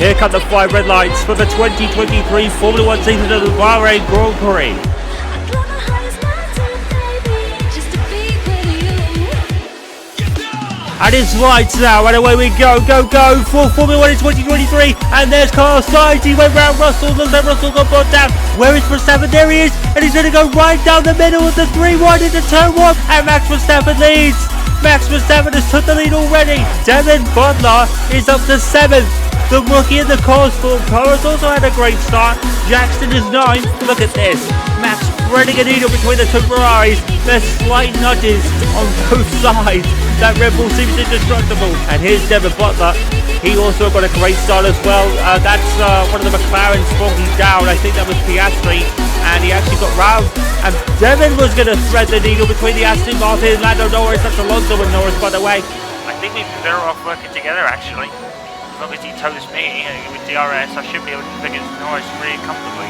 Here come the 5 red lights for the 2023 Formula 1 season of the Bahrain Grand Prix. And it's lights now, and away we go for Formula 1 in 2023. And there's Carl Sainz, he went round Russell, looks like Russell got brought down. Where is Verstappen? There he is, and he's going to go right down the middle of the 3 wide into turn 1. And Max Verstappen leads. Max Verstappen has took the lead already. Devon Butler is up to 7th. The rookie in the Konnersport car has also had a great start. Jackson is 9th. Look at this. Max threading a needle between the 2 Ferraris. There's slight nudges on both sides. That Red Bull seems indestructible. And here's Devon Butler. He also got a great start as well. That's one of the McLarens falling down. I think that was Piastri. And he actually got round. And Devon was going to thread the needle between the Aston Martin, Lando Norris. That's Alonso and Norris, by the way. I think we'd be better off working together, actually. As long as he tows me with DRS, I should be able to pick Norris really comfortably.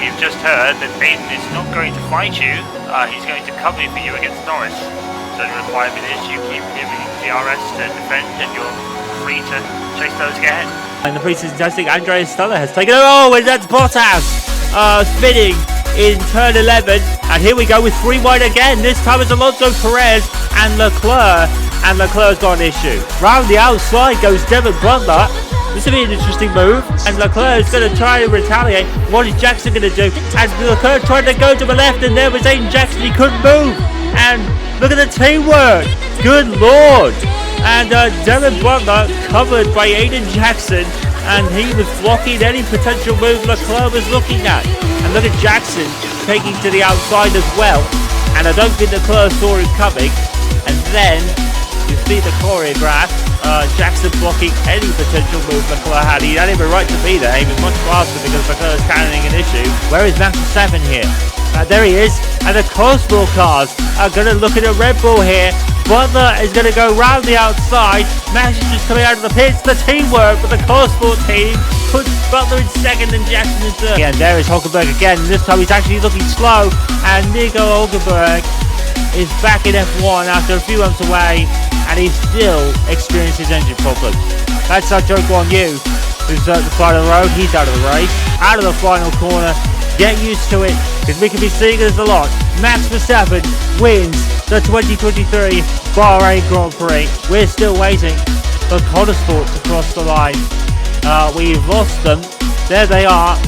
We've just heard that Aiden is not going to fight you. He's going to cover for you against Norris. So the requirement is you keep giving DRS to defend, and you're free to chase those again. And the Priestley testing, Andreas Stoller has taken it. Oh, and that's Bottas spinning in turn 11. And here we go with 3 wide again. This time it's Alonso, Perez and Leclerc. And Leclerc's got an issue. Round the outside goes Devon Butler. This will be an interesting move. And Leclerc is going to try to retaliate. What is Jackson going to do? And Leclerc tried to go to the left, and there was Aiden Jackson. He couldn't move. And look at the teamwork. Good lord. And Devon Butler covered by Aiden Jackson. And he was blocking any potential move Leclerc was looking at. And look at Jackson taking to the outside as well. And I don't think Leclerc saw him coming. And then you see the choreograph, Jackson blocking any potential move Leclerc had. He had even right to be there. He was much faster because Leclerc is carrying an issue. Where is Max Verstappen here? There he is. And the Konnersport cars are going to look at a Red Bull here. Butler is going to go round the outside. Max is just coming out of the pits. The teamwork for the Konnersport team puts Butler in 2nd and Jackson in 3rd. And there is Hulkenberg again. This time he's actually looking slow. And Nico Hulkenberg is back in F1 after a few months away, and he still experiences engine problems. That's our joke on you, who's at the side of the road. He's out of the race, out of the final corner. Get used to it, because we could be seeing this a lot. Max Verstappen wins the 2023 Bahrain Grand Prix. We're still waiting for Konnersport to cross the line. We've lost them. There they are.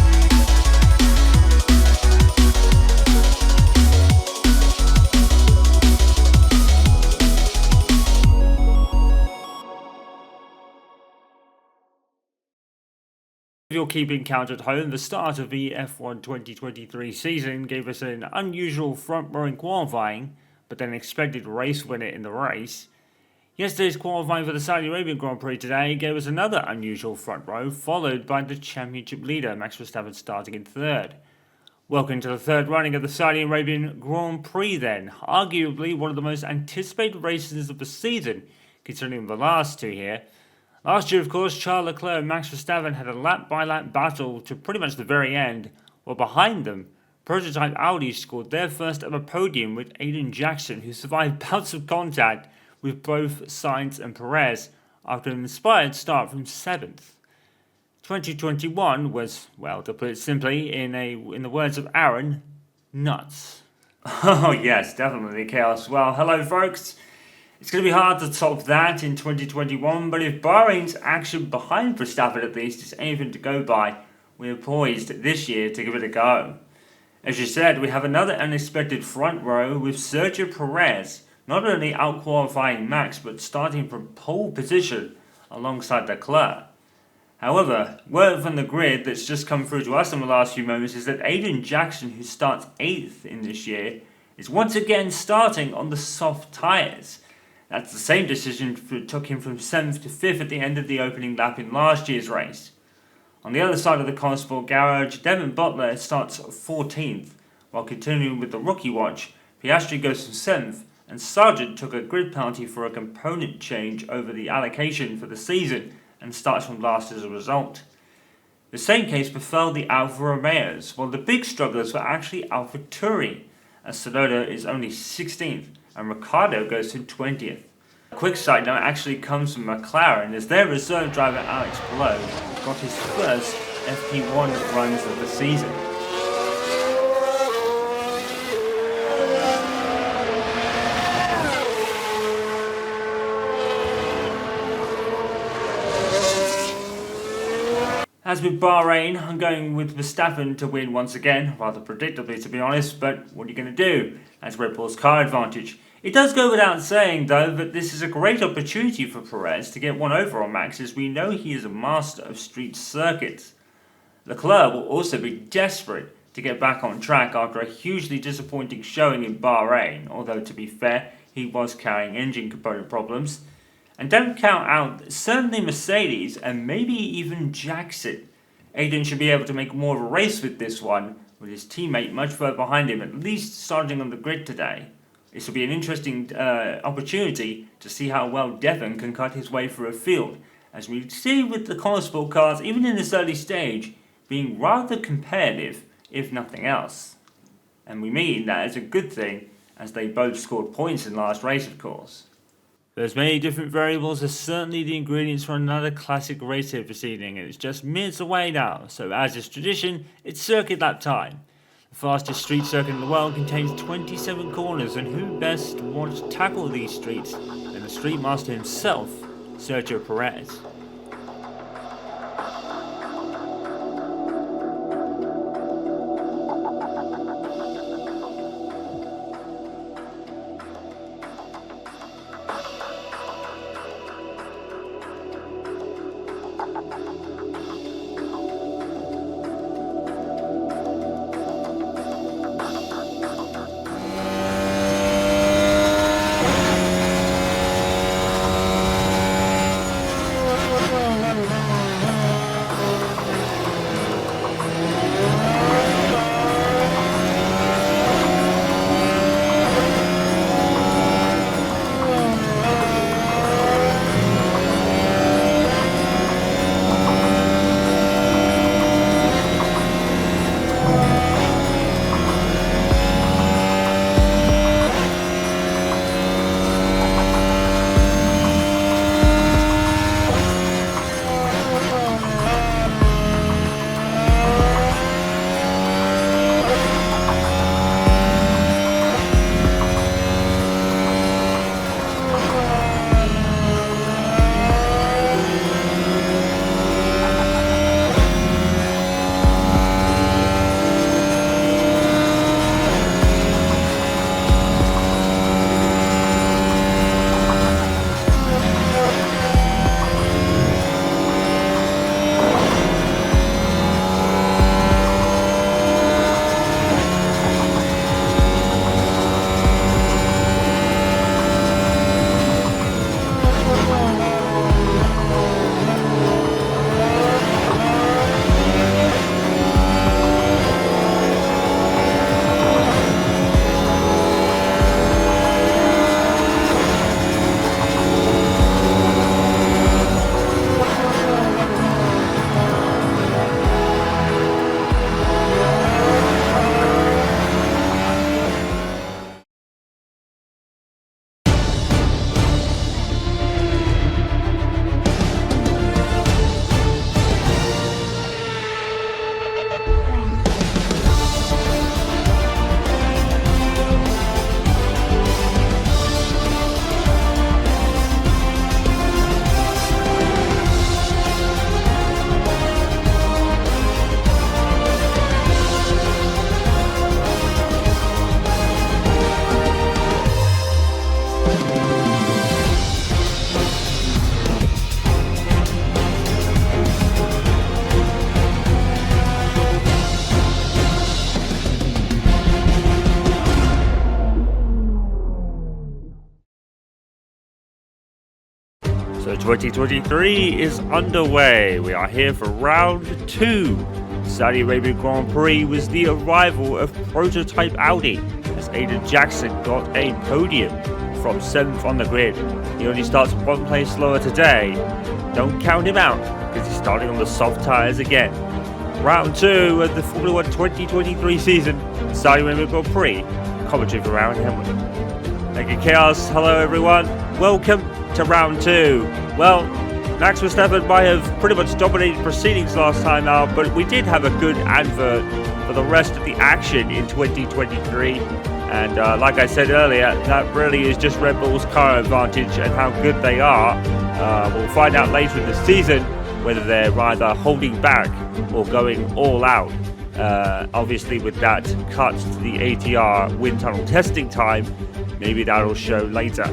If you're keeping count at home, the start of the F1 2023 season gave us an unusual front row in qualifying, but then expected race winner in the race. Yesterday's qualifying for the Saudi Arabian Grand Prix today gave us another unusual front row, followed by the championship leader, Max Verstappen, starting in 3rd. Welcome to the 3rd running of the Saudi Arabian Grand Prix then, arguably one of the most anticipated races of the season, considering the last 2 here. Last year, of course, Charles Leclerc and Max Verstappen had a lap-by-lap battle to pretty much the very end, while behind them, prototype Audi scored their first ever podium with Aiden Jackson, who survived bouts of contact with both Sainz and Perez after an inspired start from 7th. 2021 was, well, to put it simply, in the words of Aaron, nuts. Oh yes, definitely chaos. Well, hello folks. It's going to be hard to top that in 2021, but if Bahrain's action behind Verstappen at least is anything to go by, we are poised this year to give it a go. As you said, we have another unexpected front row with Sergio Perez not only out-qualifying Max, but starting from pole position alongside Leclerc. However, word from the grid that's just come through to us in the last few moments is that Aiden Jackson, who starts 8th in this year, is once again starting on the soft tyres. That's the same decision that took him from 7th to 5th at the end of the opening lap in last year's race. On the other side of the Konnersport garage, Devon Butler starts 14th, while continuing with the rookie watch, Piastri goes from 7th, and Sargent took a grid penalty for a component change over the allocation for the season and starts from last as a result. The same case befell the Alfa Romeos, while the big strugglers were actually AlphaTauri, as Tsunoda is only 16th and Riccardo goes to 20th. A quick side note actually comes from McLaren, as their reserve driver Alex Palou got his first FP1 runs of the season. As with Bahrain, I'm going with Verstappen to win once again, rather predictably to be honest, but what are you going to do? That's Red Bull's car advantage. It does go without saying though that this is a great opportunity for Perez to get one over on Max, as we know he is a master of street circuits. Leclerc will also be desperate to get back on track after a hugely disappointing showing in Bahrain, although to be fair, he was carrying engine component problems. And don't count out certainly Mercedes and maybe even Jackson. Aiden should be able to make more of a race with this one, with his teammate much further behind him, at least starting on the grid today. This will be an interesting opportunity to see how well Devon can cut his way through a field, as we see with the Konnersport cars, even in this early stage, being rather competitive, if nothing else. And we mean that as a good thing, as they both scored points in last race, of course. There's many different variables, as certainly the ingredients for another classic race here proceeding, and it's just minutes away now, so as is tradition, it's circuit lap time. The fastest street circuit in the world contains 27 corners, and who best wants to tackle these streets than the street master himself, Sergio Perez. So 2023 is underway. We are here for round 2. Saudi Arabian Grand Prix was the arrival of prototype Audi, as Aiden Jackson got a podium from 7th on the grid. He only starts 1 place slower today. Don't count him out, because he's starting on the soft tyres again. Round 2 of the Formula 1 2023 season, Saudi Arabian Grand Prix, commentary for Round Henry. Thank you, Chaos. Hello, everyone. welcome to round 2. Well, Max Verstappen might have pretty much dominated proceedings last time out, but we did have a good advert for the rest of the action in 2023. And like I said earlier, that really is just Red Bull's car advantage and how good they are. We'll find out later in the season whether they're either holding back or going all out. Obviously with that cut to the ATR wind tunnel testing time, maybe that'll show later.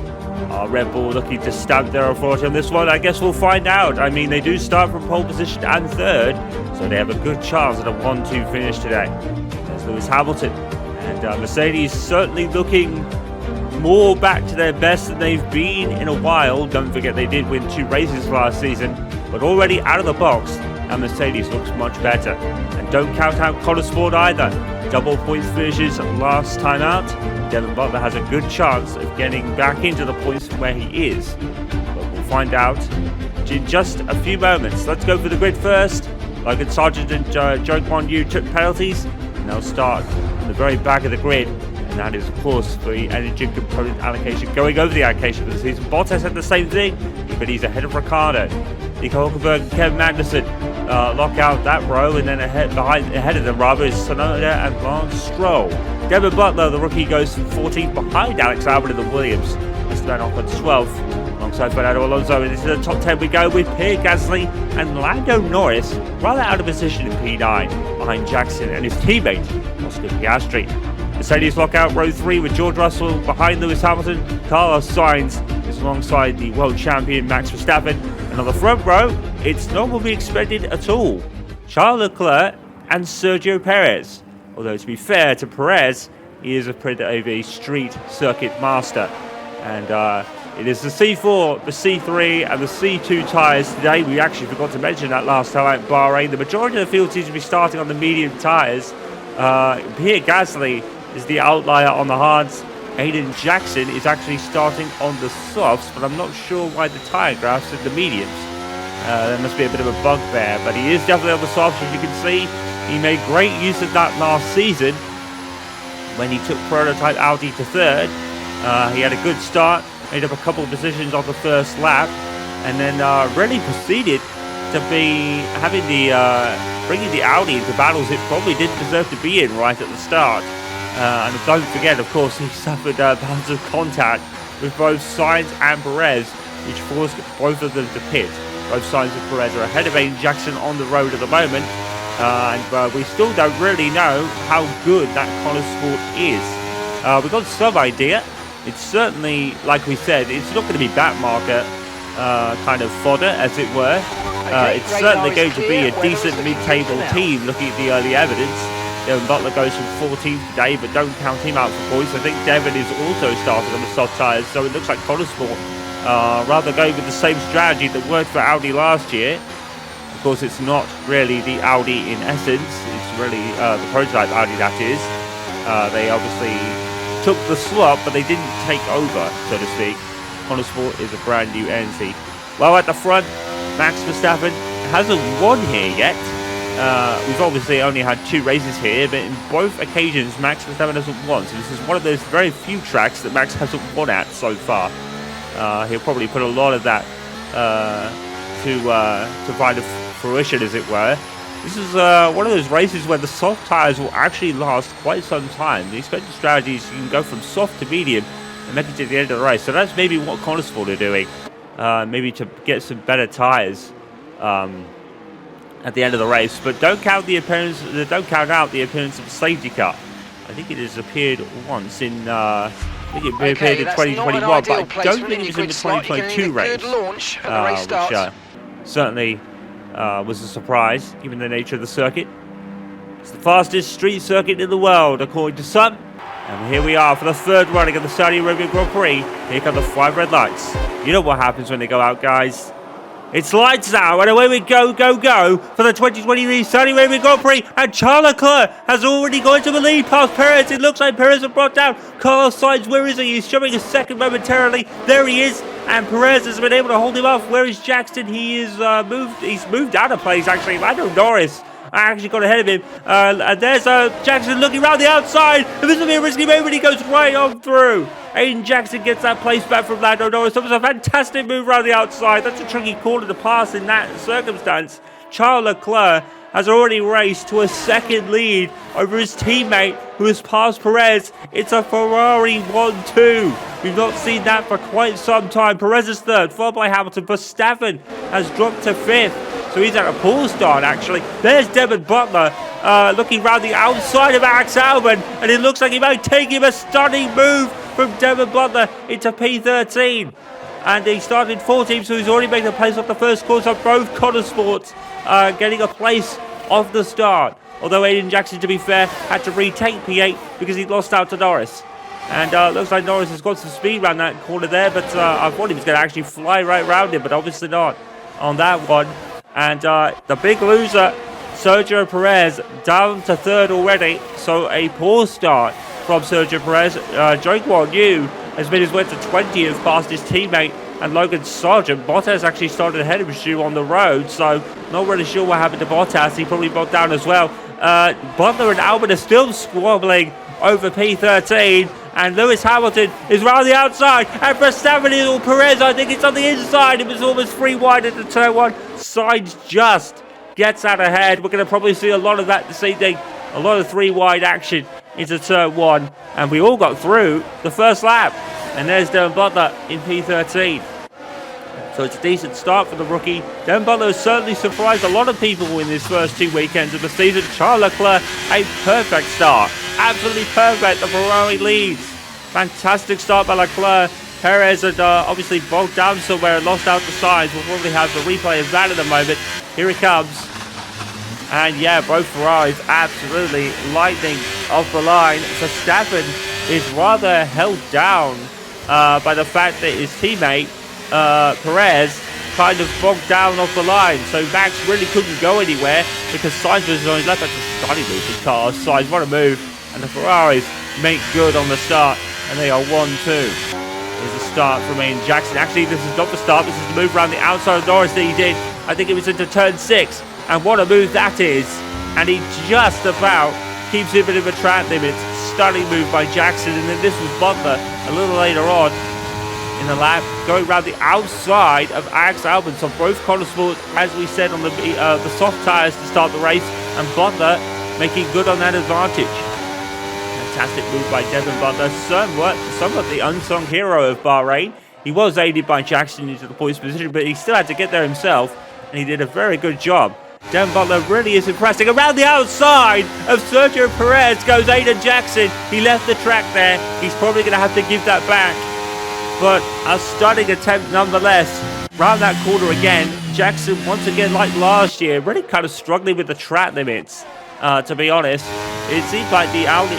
Red Bull looking to stamp their authority on this one? I guess we'll find out. I mean, they do start from pole position and third, so they have a good chance at a 1-2 finish today. There's Lewis Hamilton. And Mercedes certainly looking more back to their best than they've been in a while. Don't forget they did win 2 races last season, but already out of the box, and Mercedes looks much better. And don't count out Konnersport either. Double points finishes last time out. Devon Butler has a good chance of getting back into the points from where he is. But we'll find out in just a few moments. Let's go for the grid first. Logan, Sargent and Joe Guan Yu took penalties, and they'll start at the very back of the grid. And that is, of course, for the engine component allocation. Going over the allocation for the season. Bottas had the same thing, but he's ahead of Riccardo. Nico Hulkenberg and Kevin Magnussen lock out that row, and then ahead of them rather is Tsunoda and Lance Stroll. Devon Butler, the rookie, goes from 14th behind Alex Albon in the Williams. Esteban Ocon 12th, alongside Fernando Alonso. And into the top 10 we go with Pierre Gasly and Lando Norris, rather out of position in P9, behind Jackson and his teammate Oscar Piastri. Mercedes lock out row 3 with George Russell behind Lewis Hamilton. Carlos Sainz is alongside the world champion Max Verstappen. And on the front row, it's not what we expected at all. Charles Leclerc and Sergio Perez. Although to be fair to Perez, he is a bit of a street circuit master. And it is the C4, the C3 and the C2 tyres today. We actually forgot to mention that last time at Bahrain. The majority of the field seems to be starting on the medium tyres. Pierre Gasly is the outlier on the hards. Aiden Jackson is actually starting on the softs, but I'm not sure why the tyre graphs are the mediums. There must be a bit of a bugbear, but he is definitely on the softs, as you can see. He made great use of that last season when he took prototype Audi to third. He had a good start, made up a couple of positions on the first lap, and then really proceeded to be bringing the Audi into battles it probably didn't deserve to be in right at the start. And don't forget, of course, he suffered bouts of contact with both Sainz and Perez, which forced both of them to pit. Both Sainz and Perez are ahead of Aiden Jackson on the road at the moment, and we still don't really know how good that Konnersport is. We've got some idea. It's certainly, like we said, it's not going to be backmarker kind of fodder, as it were. It's certainly going to be a decent mid-table team looking at the early evidence. Devon Butler goes from 14th today, but don't count him out for points. I think Devon is also started on the soft tyres, so it looks like Konnersport rather going with the same strategy that worked for Audi last year. Of course, it's not really the Audi in essence. It's really the prototype Audi, that is. They obviously took the slot, but they didn't take over, so to speak. Konnersport is a brand new entity. Well, at the front, Max Verstappen hasn't won here yet. We've obviously only had 2 races here, but in both occasions Max Verstappen hasn't won. So this is one of those very few tracks that Max hasn't won at so far. He'll probably put a lot of that to find a fruition, as it were. This is one of those races where the soft tyres will actually last quite some time. The expected strategy is you can go from soft to medium and make it to the end of the race. So that's maybe what Konnersport are doing. Maybe to get some better tyres at the end of the race, but don't count out the appearance of a safety car. I think it has appeared once in. I think it appeared in 2021, but I don't think it was in the 2022 race, which certainly was a surprise given the nature of the circuit. It's the fastest street circuit in the world, according to some. And here we are for the 3rd running of the Saudi Arabian Grand Prix. Here come the 5 red lights. You know what happens when they go out, guys. It's lights out, and away we go for the 2023 Saudi Arabian Grand Prix. And Charles Leclerc has already gone to the lead past Perez. It looks like Perez has brought down Carlos Sainz. Where is he? He's showing a second momentarily. There he is, and Perez has been able to hold him off. Where is Jackson? He is moved out of place, actually. Lando Norris I actually got ahead of him. And there's Jackson looking around the outside. And this will be a risky move, and he goes right on through. Aiden Jackson gets that place back from Lando Norris. That was a fantastic move around the outside. That's a tricky corner to pass in that circumstance. Charles Leclerc has already raced to a second lead over his teammate who has passed Perez. It's a Ferrari 1-2. We've not seen that for quite some time. Perez is third, followed by Hamilton. Verstappen has dropped to fifth, so he's at a poor start actually. There's Devon Butler looking round the outside of Max Albon, and it looks like he might take him. A stunning move from Devon Butler into P13. And he started 14th, so he's already made a place off the first course of both Konnersport, getting a place off the start. Although Aiden Jackson, to be fair, had to retake P8 because he lost out to Norris. And looks like Norris has got some speed around that corner there, but I thought he was going to actually fly right around him, but obviously not on that one. And the big loser, Sergio Perez, down to third already, so a poor start from Sergio Perez. Joe Guan Yu has made his way to 20th past his teammate and Logan Sargent. Bottas actually started ahead of Shu on the road, so not really sure what happened to Bottas. He probably bogged down as well. Butler and Albon are still squabbling over P13, and Lewis Hamilton is round the outside, and Verstappen is all Perez. I think it's on the inside. It was almost free wide at the turn one. Sainz just gets out ahead. We're going to probably see a lot of that this evening. A lot of three wide action into turn one, and we all got through the first lap. And there's Devon Butler in P13. So it's a decent start for the rookie. Devon Butler has certainly surprised a lot of people in his first 2 weekends of the season. Charles Leclerc, a perfect start. Absolutely perfect. The Ferrari leads. Fantastic start by Leclerc. Perez had obviously bogged down somewhere and lost out to Sainz. We'll probably have the replay of that in a moment. Here he comes. And yeah, both Ferraris absolutely lightning off the line. Verstappen is rather held down by the fact that his teammate Perez kind of bogged down off the line, so Max really couldn't go anywhere because Sainz was on his left. That's a stunning move for cars. Sainz, what a move, and the Ferraris make good on the start, and they are 1-2. Here's a start from Aiden Jackson. Actually, this is not the start. This is the move around the outside of Norris that he did. I think it was into turn 6, and what a move that is! And he just about keeps him in the track limits. Stunning move by Jackson, and then this was Butler a little later on in the lap, going around the outside of Max Albon. So both Konnersport, as we said, on the soft tyres to start the race, and Butler making good on that advantage. Fantastic move by Devon Butler, somewhat the unsung hero of Bahrain. He was aided by Jackson into the points position, but he still had to get there himself, and he did a very good job. Devon Butler really is impressing. Around the outside of Sergio Perez goes Aiden Jackson. He left the track there. He's probably going to have to give that back, but a stunning attempt nonetheless. Round that corner again, Jackson once again, like last year, really kind of struggling with the track limits, to be honest. It seems like the Audi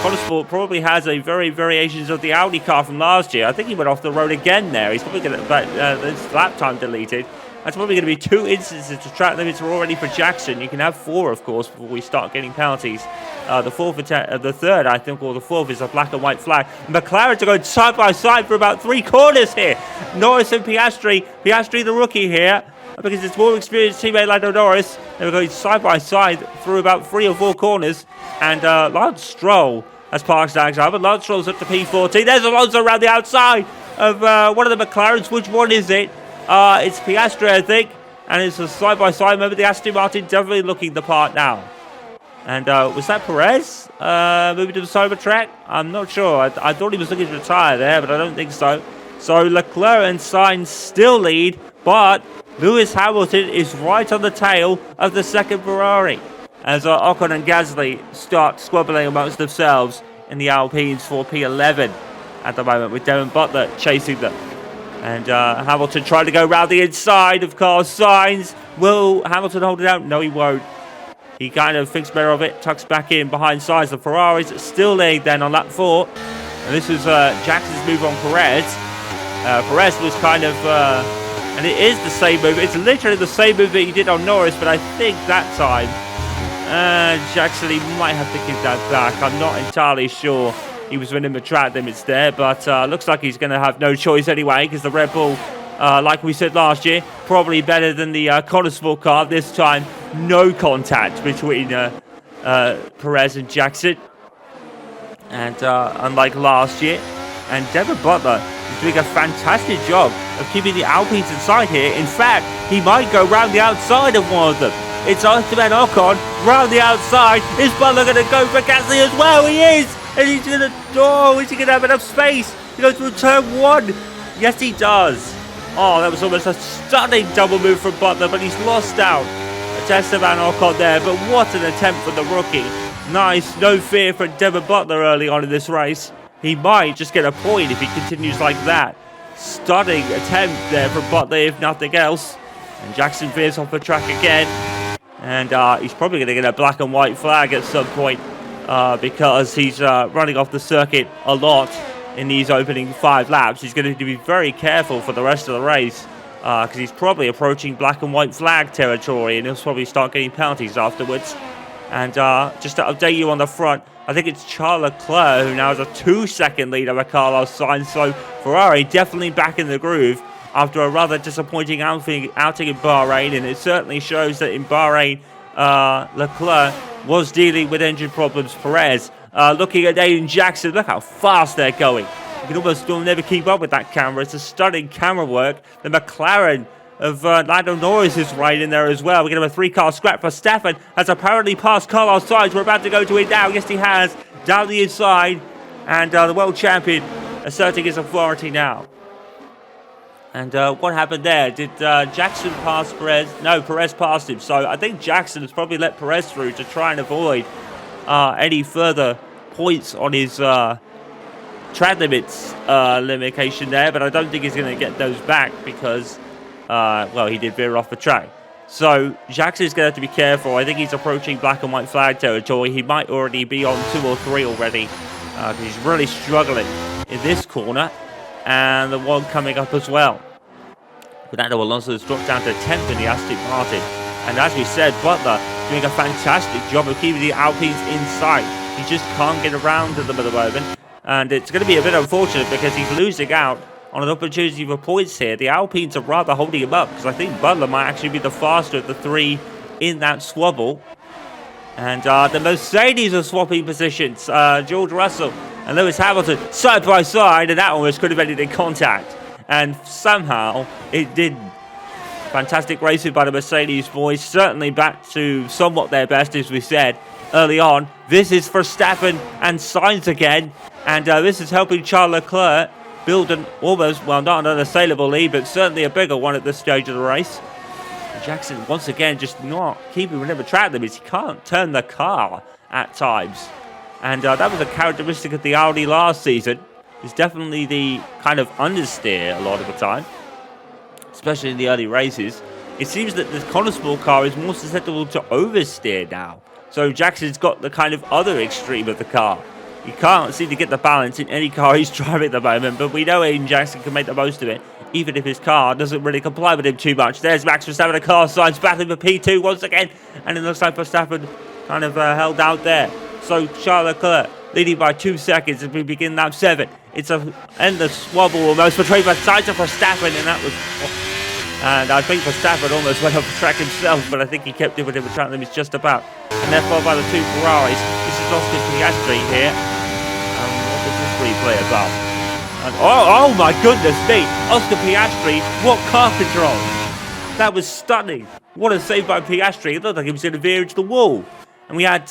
Konnersport probably has a very variations of the Audi car from last year. I think he went off the road again there. He's probably going to his lap time deleted. That's probably going to be 2 instances of track limits are already for Jackson. You can have 4, of course, before we start getting penalties. The third, I think, or the fourth is a black and white flag. McLaren's are going side by side for about 3 corners here. Norris and Piastri. Piastri, the rookie here, because it's more experienced teammate Lando Norris. They were going side by side through about 3 or 4 corners. And Lance Stroll has parked Max Albon. Lance Stroll's up to P14. There's Alonso around the outside of one of the McLarens. Which one is it? It's Piastri, I think, and it's a side-by-side moment. The Aston Martin definitely looking the part now. And was that Perez moving to the Sauber track? I'm not sure. I thought he was looking to retire there, but I don't think so. So Leclerc and Sainz still lead, but Lewis Hamilton is right on the tail of the second Ferrari as Ocon and Gasly start squabbling amongst themselves in the Alpines for P11 at the moment, with Devon Butler chasing them. And Hamilton trying to go round the inside of Carlos Sainz. Will Hamilton hold it out? No, he won't. He kind of thinks better of it, tucks back in behind Sainz. The Ferraris still lead then on lap 4. And this was Jackson's move on Perez. Perez was kind of, and it is the same move. It's literally the same move that he did on Norris, but I think that time Jackson, he might have to give that back. I'm not entirely sure. He was winning the track limits there, but looks like he's going to have no choice anyway, because the Red Bull like we said last year, probably better than the Konnersport car. This time, no contact between Perez and Jackson. And unlike last year, and Devon Butler is doing a fantastic job of keeping the Alpines inside here. In fact, he might go round the outside of one of them. It's Esteban Ocon round the outside. Is Butler going to go for Gasly as well? He is! And he's going to... Oh, is he going to have enough space to go through turn 1? Yes, he does. Oh, that was almost a stunning double move from Butler, but he's lost out to Esteban Ocon there. But what an attempt from the rookie. Nice, no fear for Devon Butler early on in this race. He might just get a point if he continues like that. Stunning attempt there from Butler, if nothing else. And Jackson veers off the track again. And he's probably going to get a black and white flag at some point because he's running off the circuit a lot in these opening 5 laps. He's going to be very careful for the rest of the race because he's probably approaching black and white flag territory, and he'll probably start getting penalties afterwards. And just to update you on the front, I think it's Charles Leclerc who now has a 2-second lead over Carlos Sainz. So Ferrari definitely back in the groove after a rather disappointing outing in Bahrain. And it certainly shows that in Bahrain, Leclerc was dealing with engine problems. Perez looking at Aiden Jackson. Look how fast they're going. You can almost never keep up with that camera. It's a stunning camera work. The McLaren of Lando Norris is right in there as well. We're going to have a 3-car scrap. Verstappen has apparently passed Carlos Sainz. We're about to go to it now. Yes, he has. Down the inside. And the world champion asserting his authority now. And what happened there? Did Jackson pass Perez? No, Perez passed him. So I think Jackson has probably let Perez through to try and avoid any further points on his track limits limitation there. But I don't think he's going to get those back because... well, he did veer off the track. So Jackson's going to have to be careful. I think he's approaching black and white flag territory. He might already be on 2 or 3 already because he's really struggling in this corner and the one coming up as well. Fernando Alonso has dropped down to 10th in the Aston Martin. And as we said, Butler doing a fantastic job of keeping the Alpines in sight. He just can't get around to them at the moment. And it's going to be a bit unfortunate because he's losing out on an opportunity for points here. The Alpines are rather holding him up because I think Butler might actually be the faster of the 3 in that swabble. And the Mercedes are swapping positions. George Russell and Lewis Hamilton side by side, and that almost could have ended in contact. And somehow it didn't. Fantastic racing by the Mercedes boys. Certainly back to somewhat their best, as we said early on. This is Verstappen and Sainz again. And this is helping Charles Leclerc build an almost, well, not an unassailable lead, but certainly a bigger one at this stage of the race. Jackson, once again, just not keeping within the track limits. He can't turn the car at times. And that was a characteristic of the Audi last season. It's definitely the kind of understeer a lot of the time, especially in the early races. It seems that the Konnersport car is more susceptible to oversteer now. So Jackson's got the kind of other extreme of the car. You can't seem to get the balance in any car he's driving at the moment, but we know Aiden Jackson can make the most of it, even if his car doesn't really comply with him too much. There's Max Verstappen, a car signs battling for P2 once again, and it looks like Verstappen kind of held out there. So Charles Leclerc leading by 2 seconds as we begin lap 7. It's an endless swabble almost between Sainz and Verstappen, and that was... And I think Verstappen almost went off the track himself, but I think he kept it within the track limits just about. And they're followed by the 2 Ferraris. This is Oscar Piastri here. What does this replay about? And oh my goodness me! Oscar Piastri, what car control! That was stunning. What a save by Piastri. It looked like he was going to veer into the wall. And we had,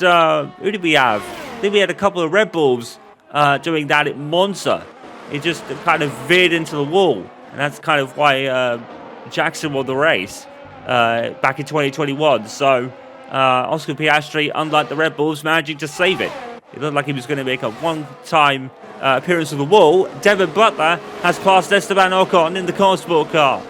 who did we have? I think we had a couple of Red Bulls doing that at Monza. It just kind of veered into the wall. And that's kind of why Jackson won the race back in 2021. So Oscar Piastri, unlike the Red Bulls, managing to save it. It looked like he was going to make a one-time appearance of the wall. Devon Butler has passed Esteban Ocon in the Konnersport car.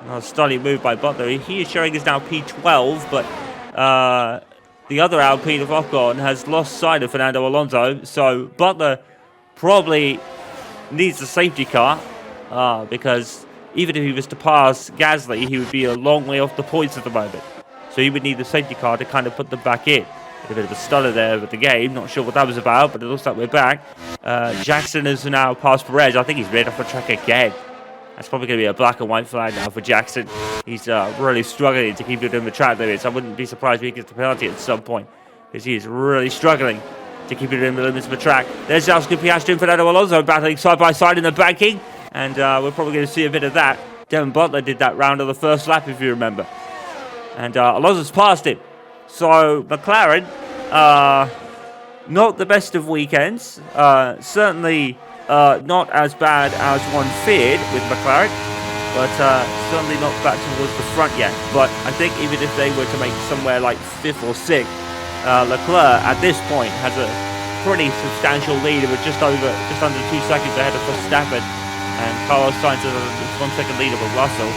A stunning move by Butler. He is showing us now P12, but the other Alpine of Ocon has lost sight of Fernando Alonso. So Butler probably needs a safety car because even if he was to pass Gasly, he would be a long way off the points at the moment. So he would need the safety car to kind of put them back in. A bit of a stutter there with the game. Not sure what that was about, but it looks like we're back. Jackson has now passed Perez. I think he's made off the track again. That's probably going to be a black and white flag now for Jackson. He's really struggling to keep it in the track limits. I wouldn't be surprised if he gets the penalty at some point, because he is really struggling to keep it in the limits of the track. There's Oscar Piastri and Fernando Alonso battling side by side in the banking, and we're probably going to see a bit of that. Devon Butler did that round of the first lap, if you remember. And Alonso's passed him. So McLaren, not the best of weekends. Certainly not as bad as one feared with McLaren, but certainly not back towards the front yet. But I think even if they were to make somewhere like 5th or 6th, Leclerc at this point has a pretty substantial lead of just under 2 seconds ahead of Verstappen, and Carlos Sainz has a 1 second lead over Russell.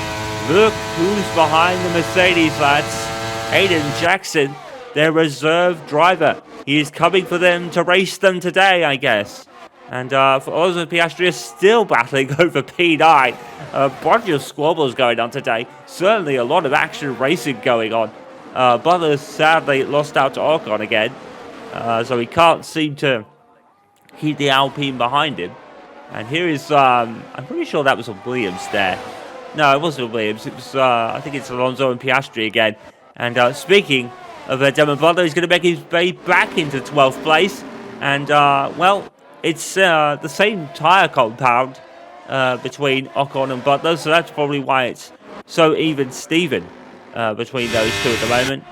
Look who's behind the Mercedes, lads. Aiden Jackson, their reserve driver. He is coming for them to race them today, I guess. And for Oscar Piastri is still battling over P9. A bunch of squabbles going on today. Certainly a lot of action racing going on. Butler sadly lost out to Ocon again. So he can't seem to keep the Alpine behind him. And here is, I'm pretty sure that was a Williams there. No, it wasn't a Williams. It was, I think it's Alonso and Piastri again. And speaking of Devon Butler, he's going to make his way back into 12th place. And, well, it's the same tyre compound between Ocon and Butler. So that's probably why it's so even-Steven between those two at the moment.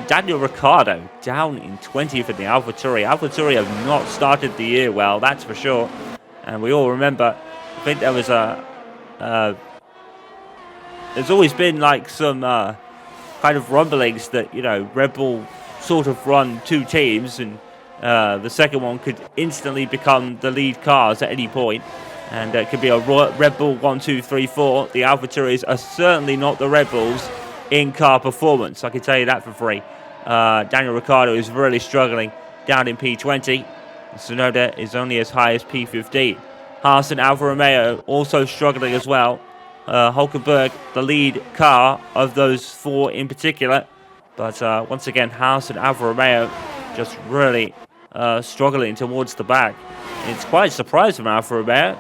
Daniel Ricciardo down in 20th in the AlphaTauri. AlphaTauri have not started the year well, that's for sure. And we all remember, I think there was there's always been like some kind of rumblings that, you know, Red Bull sort of run 2 teams, and the second one could instantly become the lead cars at any point. And it could be a Red Bull 1, 2, 3, 4. The AlphaTauris are certainly not the Red Bulls in car performance, I can tell you that for free. Daniel Ricciardo is really struggling down in P20. Tsunoda is only as high as P15. Haas and Alfa Romeo also struggling as well. Hulkenberg, the lead car of those 4 in particular. But once again, Haas and Alfa Romeo just really struggling towards the back. It's quite a surprise from Alfa Romeo.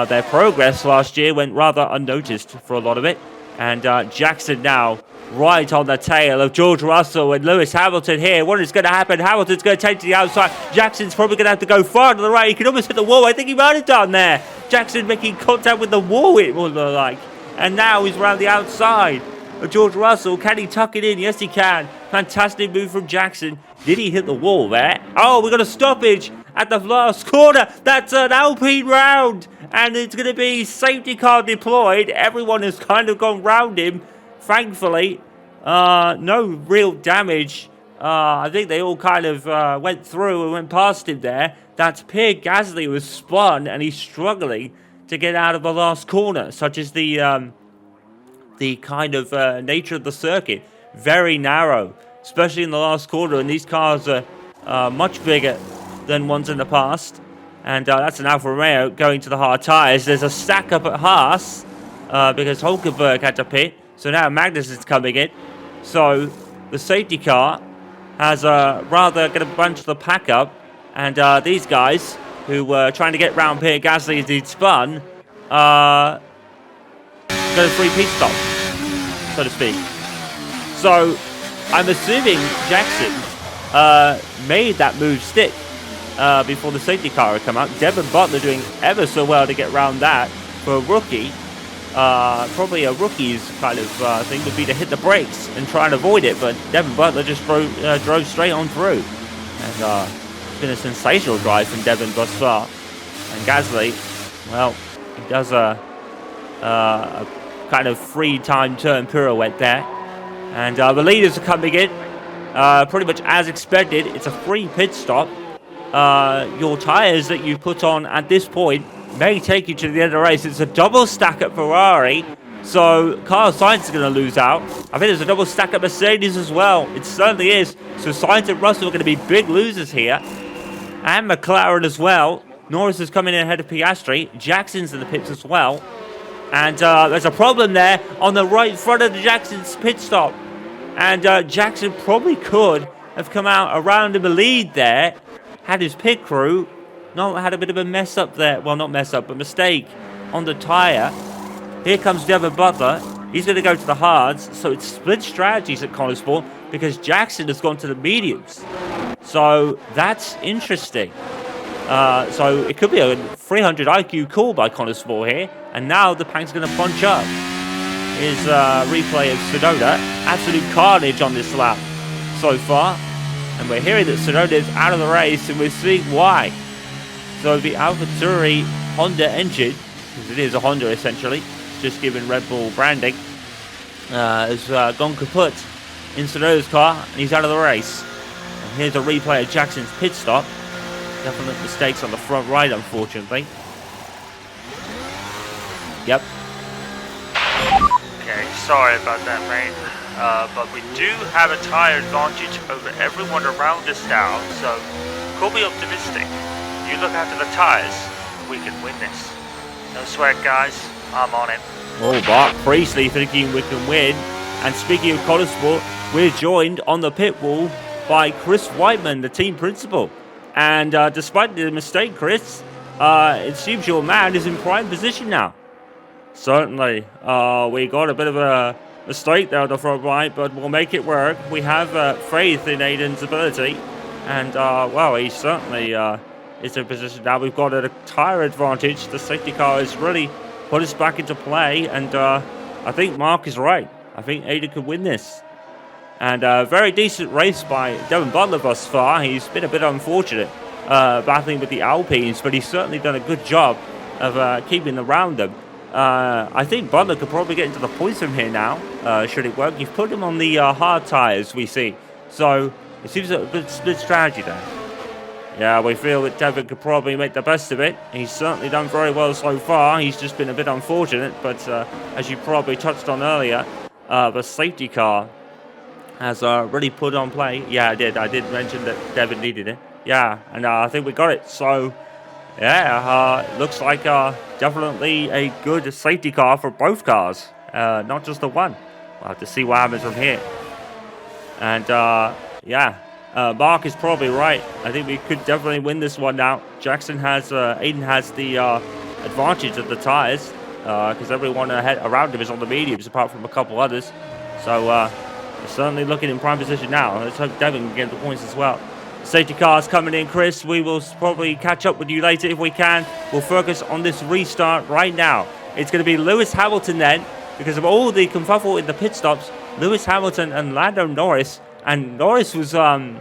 Their progress last year went rather unnoticed for a lot of it. And Jackson now right on the tail of George Russell and Lewis Hamilton here. What is going to happen? Hamilton's going to take to the outside. Jackson's probably going to have to go far to the right. He could almost hit the wall. I think he might have done there. Jackson making contact with the wall, it would look like. And now he's around the outside of George Russell. Can he tuck it in? Yes, he can. Fantastic move from Jackson. Did he hit the wall there? Oh, we got a stoppage at the last corner. That's an Alpine round. And it's going to be safety car deployed. Everyone has kind of gone round him. Thankfully, no real damage. I think they all kind of went through and went past him there. That's Pierre Gasly who was spun, and he's struggling to get out of the last corner, such as the kind of nature of the circuit. Very narrow, especially in the last corner, and these cars are much bigger than ones in the past. And that's an Alfa Romeo going to the hard tyres. There's a stack up at Haas because Hulkenberg had to pit. So now Magnus is coming in. So the safety car has rather going to bunch the pack up. And these guys who were trying to get round Pierre Gasly as he'd spun go to 3 pit stop, so to speak. So I'm assuming Jackson made that move stick before the safety car had come out. Devon Butler doing ever so well to get around that for a rookie. Probably a rookie's kind of thing would be to hit the brakes and try and avoid it, but Devon Butler just drove straight on through. And it's been a sensational drive from Devon thus far. And Gasly, well, he does a kind of free time turn pirouette there. And the leaders are coming in pretty much as expected. It's a free pit stop. Your tyres that you put on at this point may take you to the end of the race. It's a double stack at Ferrari, so Carlos Sainz is going to lose out. I think there's a double stack at Mercedes as well. It certainly is. So Sainz and Russell are going to be big losers here. And McLaren as well. Norris is coming in ahead of Piastri. Jackson's in the pits as well. And there's a problem there on the right front of the Jackson's pit stop. And Jackson probably could have come out around him a lead there, had his pit crew not had a bit of a mess up there. Well, not mess up, but mistake on the tyre. Here comes Devon Butler. He's going to go to the hards. So it's split strategies at Konnersport because Jackson has gone to the mediums. So that's interesting. So it could be a 300 IQ call by Konnersport here. And now the pack's going to punch up. Here's a replay of Tsunoda. Absolute carnage on this lap so far. And we're hearing that Tsunoda is out of the race, and we're seeing why. So the AlphaTauri Honda engine, because it is a Honda essentially, just given Red Bull branding, has gone kaput in Tsunoda's car, and he's out of the race. And here's a replay of Jackson's pit stop. Definite mistakes on the front right, unfortunately. Yep. Okay, sorry about that, mate. But we do have a tyre advantage over everyone around us now, so could be optimistic. You look after the tyres, we can win this. No sweat, guys. I'm on it. Oh, Marc Priestley thinking we can win. And speaking of Konnersport, we're joined on the pit wall by Chris Whiteman, the team principal. And despite the mistake, Chris, it seems your man is in prime position now. Certainly. We got a bit of a mistake there on the front right, but we'll make it work. We have faith in Aiden's ability. And, well, he certainly is in position now. We've got a tyre advantage. The safety car has really put us back into play. And I think Marc is right. I think Aiden could win this. And a very decent race by Devon Butler thus far. He's been a bit unfortunate battling with the Alpines, but he's certainly done a good job of keeping around them. I think Butler could probably get into the points from here now, should it work. You've put him on the hard tyres, we see. So it seems a good split strategy there. Yeah, we feel that Devon could probably make the best of it. He's certainly done very well so far. He's just been a bit unfortunate, but as you probably touched on earlier, the safety car has really put on play. Yeah, I did mention that Devon needed it. Yeah, and I think we got it. So, yeah, looks like definitely a good safety car for both cars, not just the one. We'll have to see what happens from here. And, yeah, Marc is probably right. I think we could definitely win this one now. Aiden has the advantage of the tyres, because everyone around him is on the mediums, apart from a couple others. So, certainly looking in prime position now. Let's hope Devon can get the points as well. Safety cars coming in, Chris. We will probably catch up with you later if we can. We'll focus on this restart right now. It's going to be Lewis Hamilton then, because of all the kerfuffle in the pit stops. Lewis Hamilton and Lando Norris. And Norris was, I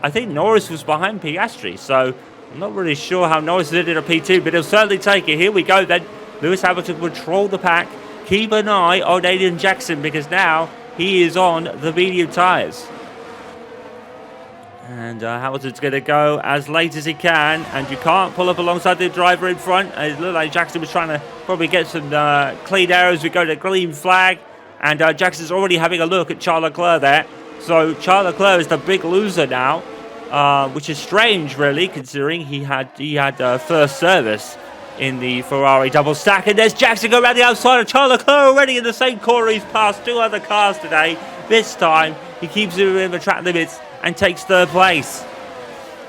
think Norris was behind Piastri. So I'm not really sure how Norris did it at P2, but he'll certainly take it. Here we go then. Lewis Hamilton control the pack. Keep an eye on Aiden Jackson, because now he is on the medium tyres. And Hamilton's going to go as late as he can. And you can't pull up alongside the driver in front. It looked like Jackson was trying to probably get some clean air as we go to green flag. And Jackson's already having a look at Charles Leclerc there. So Charles Leclerc is the big loser now. Which is strange, really, considering he had first service in the Ferrari double stack. And there's Jackson going around the outside of Charles Leclerc already in the same corner. He's passed two other cars today. This time, he keeps it within the track limits and takes third place.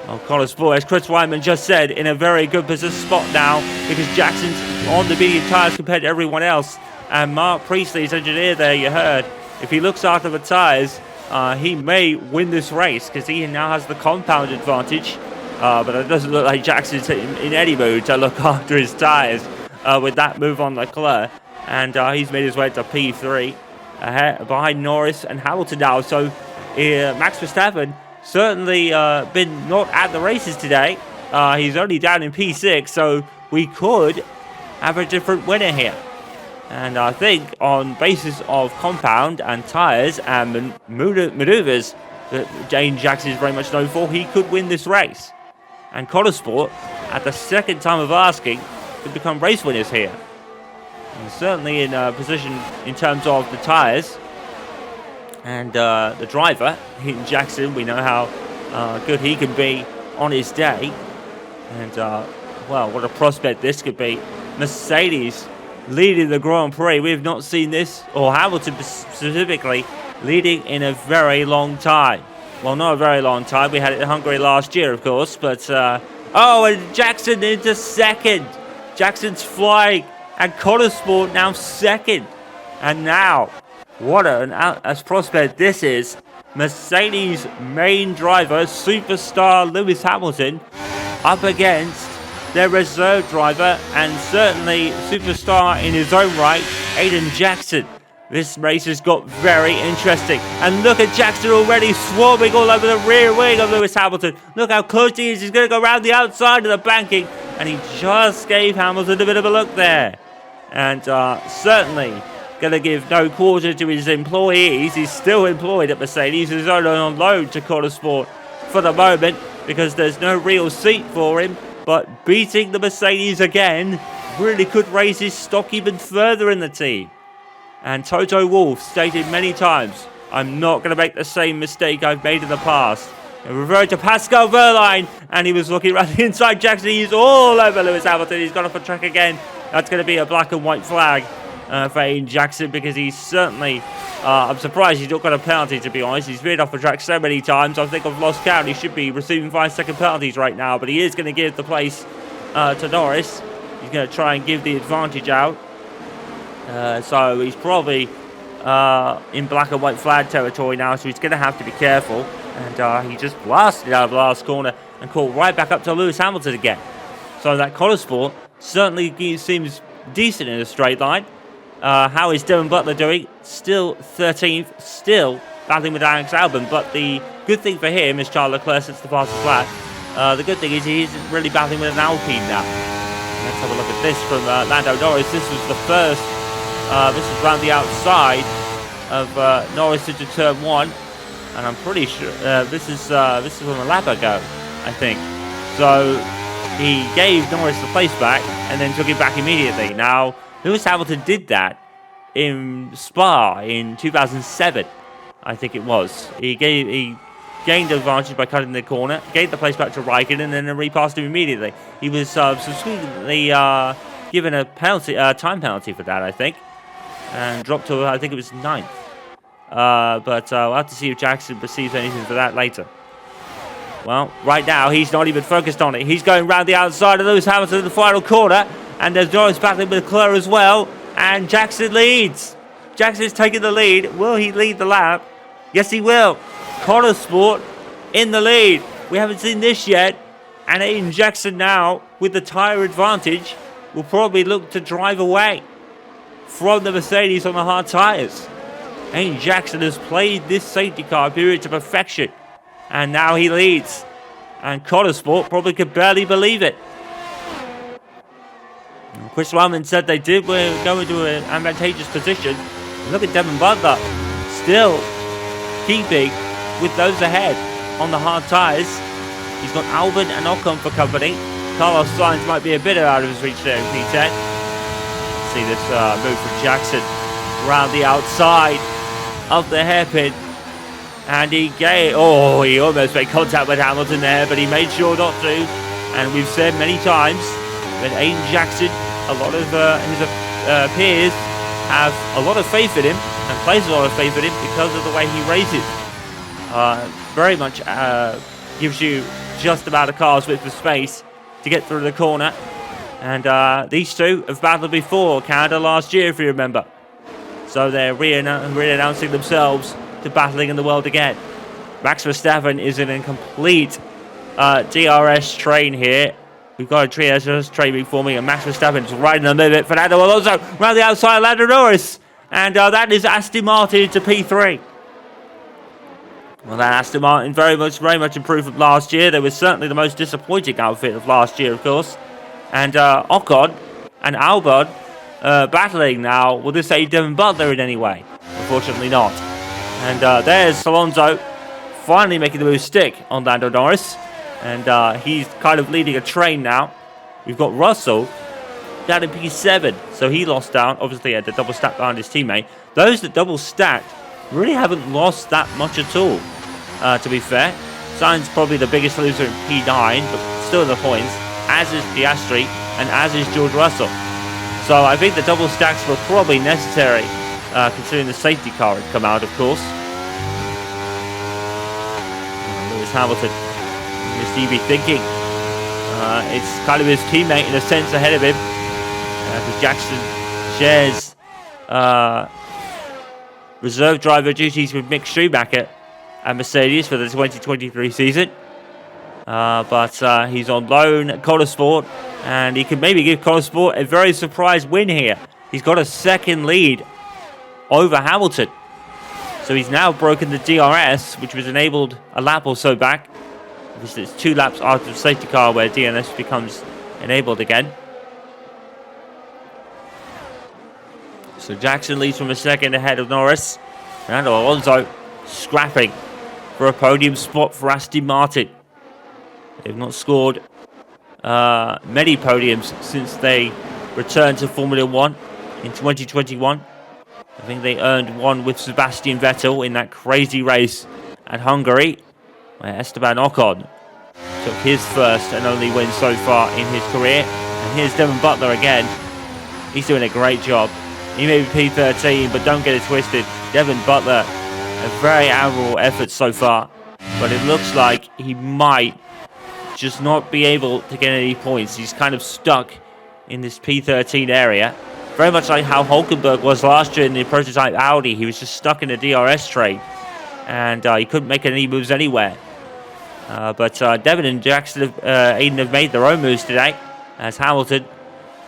Well, Konnersport, as Chris Wyman just said, in a very good position spot now, because Jackson's on the medium tyres compared to everyone else. And Marc Priestley's engineer there, you heard, if he looks after the tyres, he may win this race, because he now has the compound advantage. But it doesn't look like Jackson's in any mood to look after his tyres with that move on Leclerc. And he's made his way to P3 behind Norris and Hamilton now. So Max Verstappen certainly been not at the races today. He's only down in P6, so we could have a different winner here. And I think on basis of compound and tyres and manoeuvres that Aiden Jackson is very much known for, he could win this race. And Konnersport, at the second time of asking, could become race winners here. And certainly in position in terms of the tyres and the driver, Aiden Jackson. We know how good he can be on his day. And, well, what a prospect this could be. Mercedes leading the Grand Prix. We have not seen this, or Hamilton specifically, leading in a very long time. Well, not a very long time. We had it in Hungary last year, of course. But, oh, and Jackson into second. Jackson's flying. And Konnersport now second. And now, what a prospect this is. Mercedes main driver, superstar Lewis Hamilton, up against their reserve driver and certainly superstar in his own right, Aiden Jackson. This race has got very interesting. And look at Jackson already swarming all over the rear wing of Lewis Hamilton. Look how close he is. He's going to go around the outside of the banking. And he just gave Hamilton a bit of a look there. And certainly going to give no quarter to his employees. He's still employed at Mercedes. He's only on loan to Konnersport for the moment because there's no real seat for him. But beating the Mercedes again really could raise his stock even further in the team. And Toto Wolff stated many times, I'm not going to make the same mistake I've made in the past. And revert to Pascal Wehrlein, and he was looking around the inside. Jackson, he's all over Lewis Hamilton. He's gone off the track again. That's going to be a black and white flag for Aiden Jackson because he's certainly, I'm surprised he's not got a penalty, to be honest. He's veered off the track so many times. I think I've lost count. He should be receiving 5-second penalties right now, but he is going to give the place to Norris. He's going to try and give the advantage out. So he's probably in black and white flag territory now, so he's going to have to be careful. And he just blasted out of the last corner and caught right back up to Lewis Hamilton again. So that Konnersport certainly seems decent in a straight line. How is Devon Butler doing? Still 13th, still battling with Alex Albon, but the good thing for him is Charles Leclerc sits the fastest lap. The good thing is he isn't really battling with an Alpine now. Let's have a look at this from Lando Norris. This was the first, this is around the outside of Norris into turn 1, and I'm pretty sure this is from a lap ago, I think. So he gave Norris the place back and then took it back immediately. Now, Lewis Hamilton did that in Spa in 2007, I think it was. He gained advantage by cutting the corner, gave the place back to Raikkonen, and then repassed him immediately. He was subsequently given a penalty, time penalty for that, I think, and dropped to, I think it was 9th. But we'll have to see if Jackson receives anything for that later. Well, right now, he's not even focused on it. He's going round the outside of Lewis Hamilton in the final corner. And there's Norris battling with Leclerc as well. And Jackson leads. Jackson's taking the lead. Will he lead the lap? Yes, he will. Konnersport in the lead. We haven't seen this yet. And Aiden Jackson now, with the tyre advantage, will probably look to drive away from the Mercedes on the hard tyres. Aiden Jackson has played this safety car period to perfection. And now he leads. And Konnersport probably could barely believe it. Chris Wellman said they did go into an advantageous position. Look at Devon Butler still keeping with those ahead on the hard tyres. He's got Albon and Ocon for company. Carlos Sainz might be a bit out of his reach there in P10. See this move from Jackson around the outside of the hairpin. And he almost made contact with Hamilton there, but he made sure not to. And we've said many times that Aiden Jackson, a lot of his peers have a lot of faith in him and place a lot of faith in him because of the way he races. Very much gives you just about a car's width of space to get through the corner. And these two have battled before, Canada last year, if you remember. So they're re-announcing themselves to battling in the world again. Max Verstappen is in a complete DRS train here. We've got a DRS train reforming, and Max Verstappen is right in the middle of it. Fernando Alonso around the outside, Lando Norris. And that is Aston Martin to P3. Well, that Aston Martin very much improved from last year. They were certainly the most disappointing outfit of last year, of course. And Ocon and Albon battling now. Will this aid Devon Butler in any way? Unfortunately not. And there's Alonso finally making the move stick on Lando Norris. And he's kind of leading a train now. We've got Russell down in P7. So he lost down. Obviously, had the double stack behind his teammate. Those that double stacked really haven't lost that much at all, to be fair. Sainz probably the biggest loser in P9, but still in the points, as is Piastri, and as is George Russell. So I think the double stacks were probably necessary, considering the safety car had come out, of course. Lewis Hamilton, must he be thinking? It's kind of his teammate in a sense ahead of him. Because Jackson shares reserve driver duties with Mick Schumacher at Mercedes for the 2023 season. But he's on loan at Konnersport, and he could maybe give Konnersport a very surprise win here. He's got a second lead over Hamilton. So he's now broken the DRS, which was enabled a lap or so back. Obviously, it's 2 laps after the safety car where DRS becomes enabled again. So Jackson leads from a second ahead of Norris. Fernando Alonso scrapping for a podium spot for Aston Martin. They've not scored many podiums since they returned to Formula 1 in 2021. I think they earned one with Sebastian Vettel in that crazy race at Hungary, where Esteban Ocon took his first and only win so far in his career. And here's Devon Butler again. He's doing a great job. He may be P13, but don't get it twisted. Devon Butler, a very admirable effort so far, but it looks like he might just not be able to get any points. He's kind of stuck in this P13 area. Very much like how Hulkenberg was last year in the prototype Audi. He was just stuck in the DRS train, and he couldn't make any moves anywhere. But Devon and Jackson, Aiden have made their own moves today, as Hamilton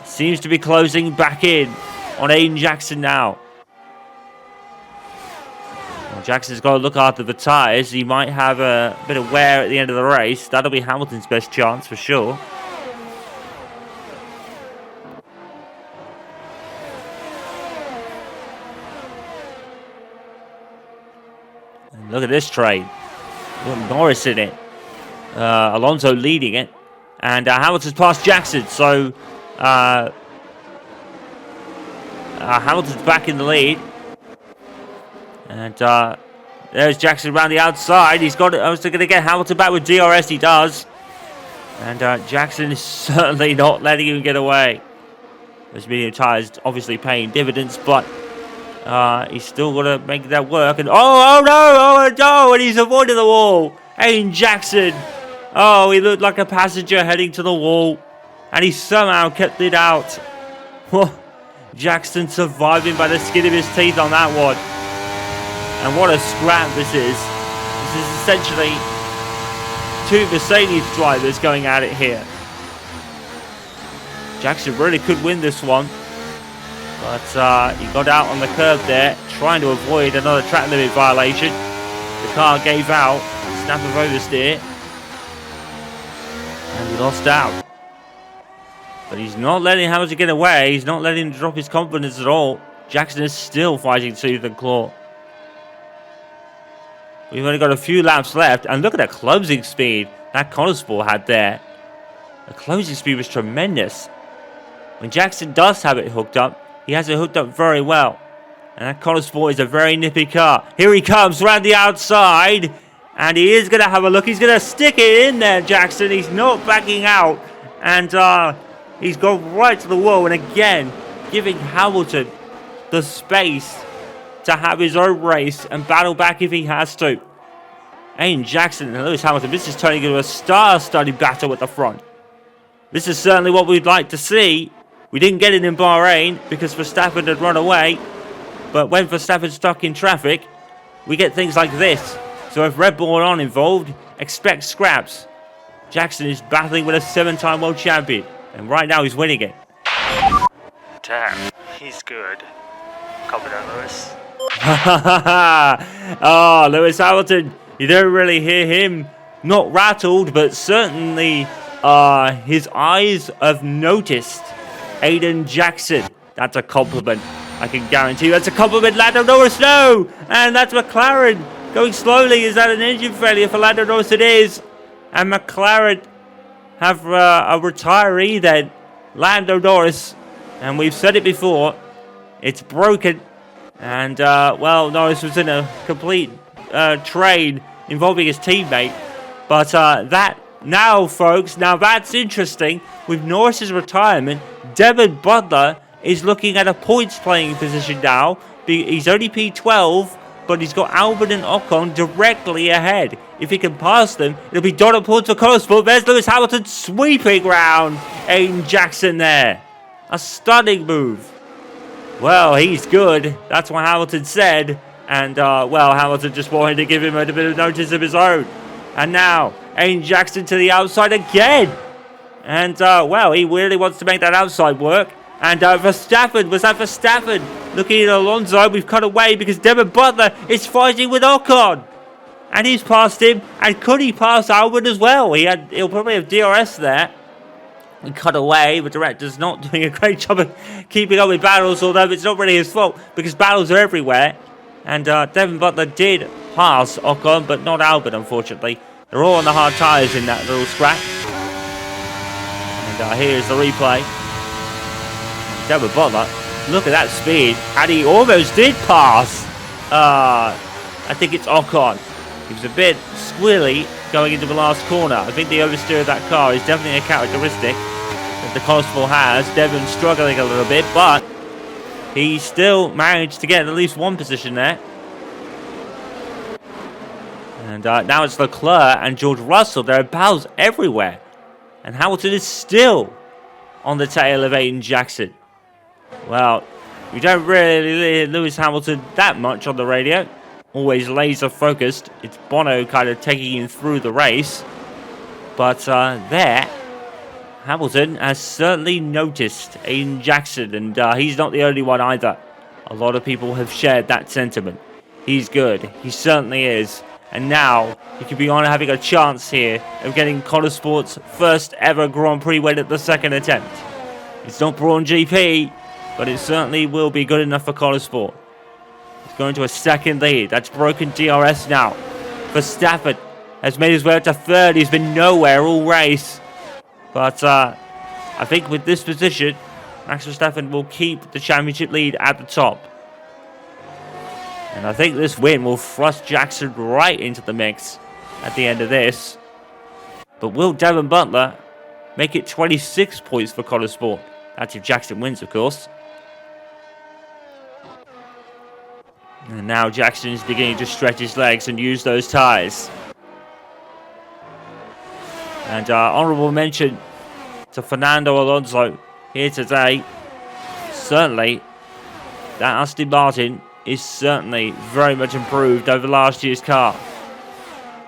seems to be closing back in on Aiden Jackson now. Well, Jackson's got to look after the tyres. He might have a bit of wear at the end of the race. That'll be Hamilton's best chance for sure. And look at this train. Got Norris in it. Alonso leading it. And Hamilton's past Jackson. So Hamilton's back in the lead. And there's Jackson around the outside. He's got it. I was going to get Hamilton back with DRS. He does. And Jackson is certainly not letting him get away. Those medium tyres obviously paying dividends, but he's still got to make that work. And oh no! And he's avoided the wall. Aiden Jackson. Oh, he looked like a passenger heading to the wall, and he somehow kept it out. Jackson surviving by the skin of his teeth on that one. And what a scrap this is. This is essentially 2 Mercedes drivers going at it here. Jackson really could win this one, but he got out on the curb there, trying to avoid another track limit violation. The car gave out, snap of oversteer, and he lost out. But he's not letting Hamilton get away. He's not letting him drop his confidence at all. Jackson is still fighting tooth and claw. We've only got a few laps left, and look at that closing speed that Konnersport had there. The closing speed was tremendous. When Jackson does have it hooked up, he has it hooked up very well. And that Konnersport is a very nippy car. Here he comes around the outside, and he is going to have a look. He's going to stick it in there, Jackson. He's not backing out, and he's gone right to the wall, and again, giving Hamilton the space to have his own race and battle back if he has to. Aiden Jackson and Lewis Hamilton, this is turning into a star-studded battle at the front. This is certainly what we'd like to see. We didn't get it in Bahrain because Verstappen had run away, but when Verstappen's stuck in traffic, we get things like this. So if Red Bull aren't involved, expect scraps. Jackson is battling with a 7-time world champion, and right now he's winning it. Damn, he's good. Confident, Lewis. Oh, Lewis Hamilton, you don't really hear him, not rattled, but certainly his eyes have noticed Aiden Jackson. That's a compliment. I can guarantee you that's a compliment. Lando Norris, no! And that's McLaren going slowly. Is that an engine failure for Lando Norris? It is. And McLaren have a retiree then, Lando Norris. And we've said it before, it's broken. And, well, Norris was in a complete train involving his teammate. But that, now, folks, now that's interesting. With Norris's retirement, Devon Butler is looking at a points playing position now. He's only P12, but he's got Albon and Ocon directly ahead. If he can pass them, it'll be Donald points for Konnersport. There's Lewis Hamilton sweeping round Aiden Jackson there. A stunning move. Well, he's good. That's what Hamilton said. And, well, Hamilton just wanted to give him a bit of notice of his own. And now, Aiden Jackson to the outside again. And, well, he really wants to make that outside work. And Verstappen, was that Verstappen? Looking at Alonso, we've cut away because Devon Butler is fighting with Ocon. And he's passed him. And could he pass Albon as well? He'll probably have DRS there. We cut away. The director's not doing a great job of keeping up with battles, although it's not really his fault because battles are everywhere. And Devon Butler did pass Ocon, but not Albon, unfortunately. They're all on the hard tyres in that little scrap. And here's the replay. Devon Butler, look at that speed. And he almost did pass. I think it's Ocon. He was a bit squirrely going into the last corner. I think the oversteer of that car is definitely a characteristic that the Konnersport has. Devon struggling a little bit, but he still managed to get at least one position there. And now it's Leclerc and George Russell. There are battles everywhere. And Hamilton is still on the tail of Aiden Jackson. Well, we don't really hear Lewis Hamilton that much on the radio. Always laser focused. It's Bono kind of taking him through the race. But there, Hamilton has certainly noticed Aiden Jackson. And he's not the only one either. A lot of people have shared that sentiment. He's good. He certainly is. And now, he could be on having a chance here of getting Konnersport's first ever Grand Prix win at the second attempt. It's not Brawn GP, but it certainly will be good enough for Konnersport. He's going to a second lead. That's broken DRS now. Verstappen has made his way up to third. He's been nowhere all race. But I think with this position, Max Verstappen will keep the championship lead at the top. And I think this win will thrust Jackson right into the mix at the end of this. But will Devon Butler make it 26 points for Konnersport? That's if Jackson wins, of course. And now Jackson is beginning to stretch his legs and use those tyres. And honourable mention to Fernando Alonso here today. Certainly, that Aston Martin is certainly very much improved over last year's car.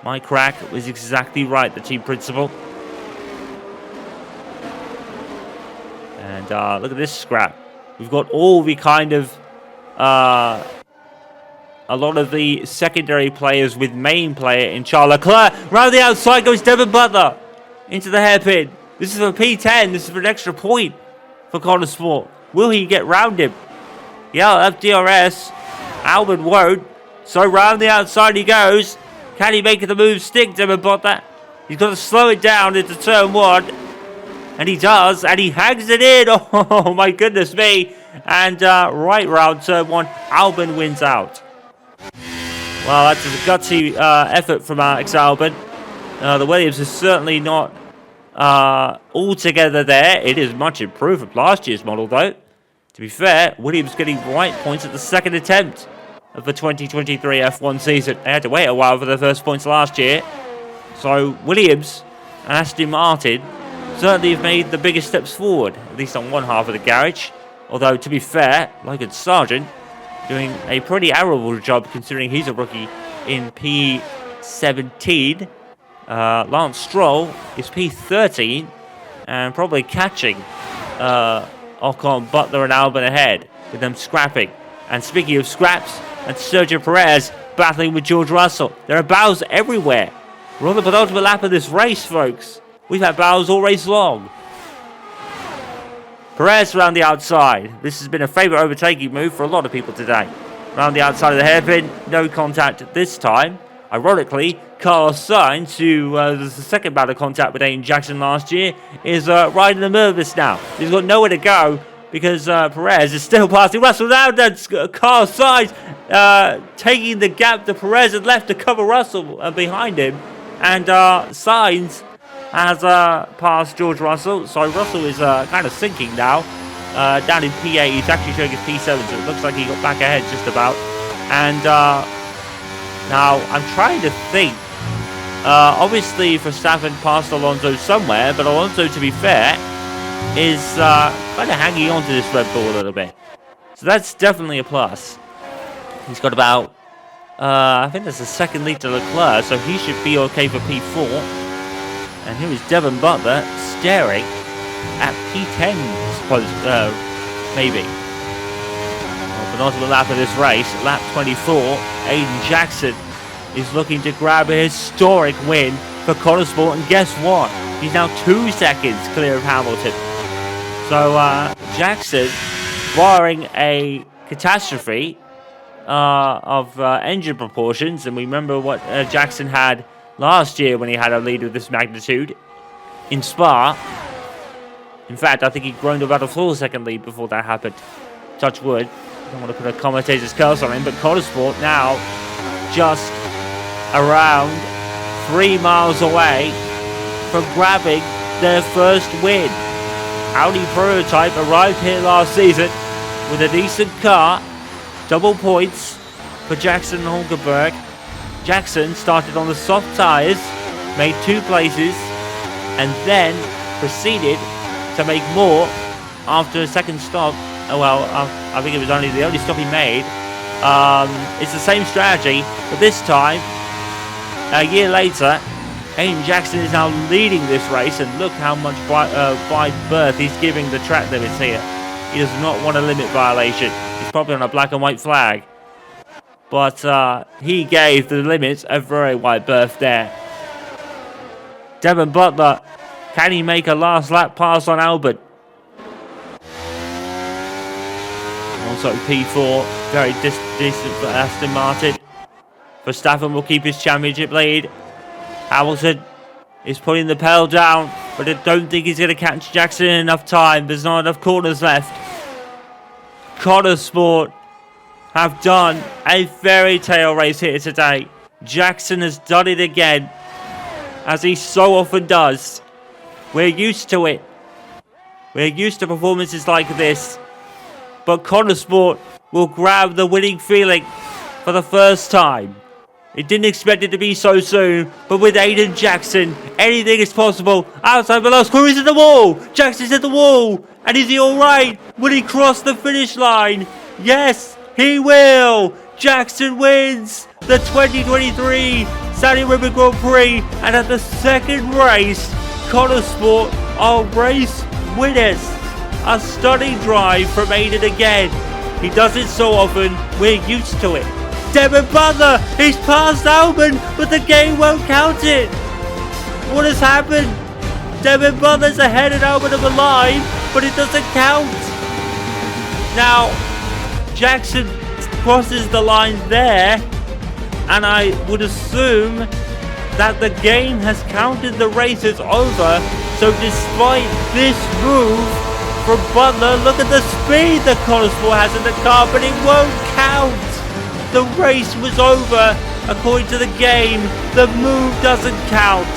Mike Crack was exactly right, the team principal. And look at this scrap. We've got all the kind of a lot of the secondary players with main player in Charles Leclerc. Round the outside goes Devon Butler into the hairpin. This is for P10. This is for an extra point for Konnersport. Will he get round him? Yeah, I'll have DRS. Albon won't. So round the outside he goes. Can he make the move stick, Devon Butler? He's got to slow it down into turn one. And he does. And he hangs it in. Oh, my goodness me. And right round turn one, Albon wins out. Well, that's a gutsy effort from Alex Albon. The Williams is certainly not altogether there. It is much improved from last year's model, though. To be fair, Williams getting right points at the second attempt of the 2023 F1 season. They had to wait a while for their first points last year. So Williams and Aston Martin certainly have made the biggest steps forward, at least on one half of the garage. Although, to be fair, Logan Sargent doing a pretty admirable job considering he's a rookie in P17. Lance Stroll is P13 and probably catching Ocon, Butler and Albon ahead with them scrapping. And speaking of scraps, and Sergio Perez battling with George Russell. There are battles everywhere. We're on the penultimate lap of this race, folks. We've had battles all race long. Perez around the outside. This has been a favourite overtaking move for a lot of people today. Around the outside of the hairpin, no contact this time. Ironically, Carlos Sainz, who was the second bout of contact with Aiden Jackson last year, is riding the nervous now. He's got nowhere to go because Perez is still passing Russell. Now that's Carlos Sainz taking the gap to Perez and left to cover Russell behind him. And Sainz has passed George Russell. So Russell is kind of sinking now. Down in P8, he's actually showing his P7, so it looks like he got back ahead just about. And now, I'm trying to think. Obviously, Verstappen passed Alonso somewhere, but Alonso, to be fair, is kind of hanging on to this Red Bull a little bit. So that's definitely a plus. He's got about, I think that's a second lead to Leclerc, so he should be okay for P4. And here is Devon Butler staring at P10, maybe. Well, penultimate lap of this race, lap 24, Aiden Jackson is looking to grab a historic win for Konnersport, and guess what? He's now 2 seconds clear of Hamilton. So Jackson, barring a catastrophe of engine proportions, and we remember what Jackson had last year when he had a lead of this magnitude in Spa. In fact, I think he grown to about a full second lead before that happened. Touch wood. I don't want to put a commentator's curse on him, but Konnersport now just around 3 miles away from grabbing their first win. Audi prototype arrived here last season with a decent car. Double points for Jackson and Hulkenberg. Jackson started on the soft tyres, made 2 places, and then proceeded to make more after a second stop. Oh well, I think it was only the only stop he made. It's the same strategy, but this time, a year later, Aiden Jackson is now leading this race, and look how much wide berth he's giving the track limits here. He does not want a limit violation. He's probably on a black and white flag. But he gave the limits a very wide berth there. Devon Butler, can he make a last lap pass on Albert? Also P4, very decent for Aston Martin. Verstappen will keep his championship lead. Hamilton is putting the pedal down, but I don't think he's going to catch Jackson in enough time. There's not enough corners left. Konnersport have done a fairy tale race here today. Jackson has done it again, as he so often does. We're used to it. We're used to performances like this. But Konnersport will grab the winning feeling for the first time. It didn't expect it to be so soon, but with Aiden Jackson, anything is possible. Outside the last corner, he's at the wall. Jackson's at the wall. And is he alright? Will he cross the finish line? Yes, he will. Jackson wins the 2023 Saudi Arabian Grand Prix. And at the second race, Konnersport are race winners. A stunning drive from Aiden again. He does it so often, we're used to it. Devon Butler, he's passed Albon, but the game won't count it. What has happened? Devon Butler's ahead at Albon of the line, but it doesn't count. Now, Jackson crosses the line there, and I would assume that the game has counted the race as over. So despite this move from Butler, look at the speed that Konnersport has in the car, but it won't count. The race was over according to the game. The move doesn't count.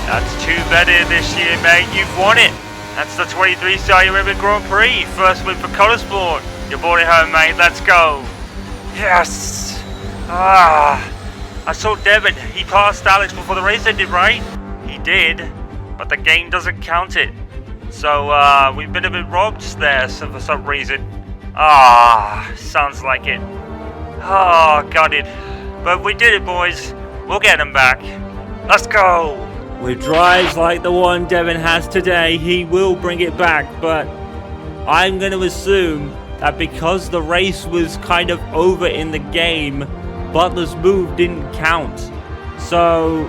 That's 2 better this year, mate. You've won it. That's the 23 Saudi Arabian Grand Prix. First win for Konnersport. You're brought it home, mate. Let's go. Yes. I saw Devon. He passed Alex before the race ended, right? He did. But the game doesn't count it. So we've been a bit robbed there for some reason. Sounds like it. Got it. But we did it, boys. We'll get him back. Let's go. With drives like the one Devon has today, he will bring it back. But I'm going to assume that because the race was kind of over in the game, Butler's move didn't count. So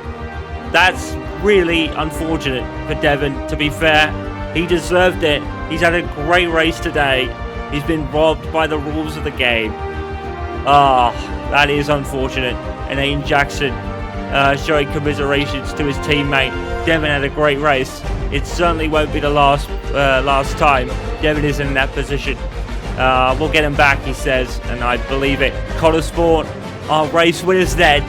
that's really unfortunate for Devon, to be fair. He deserved it. He's had a great race today. He's been robbed by the rules of the game. That is unfortunate. And Aiden Jackson showing commiserations to his teammate. Devon had a great race. It certainly won't be the last time Devon is in that position. We'll get him back, he says, and I believe it. Konnersport are race winners then.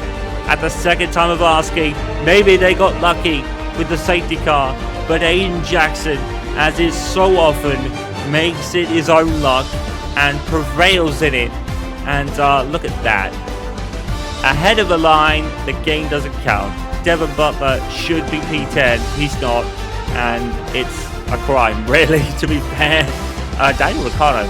At the second time of asking, maybe they got lucky with the safety car, but Aiden Jackson, as is so often, makes it his own luck and prevails in it. And look at that. Ahead of the line, the game doesn't count. Devon Butler should be P10. He's not, and it's a crime, really, to be fair. Daniel Ricciardo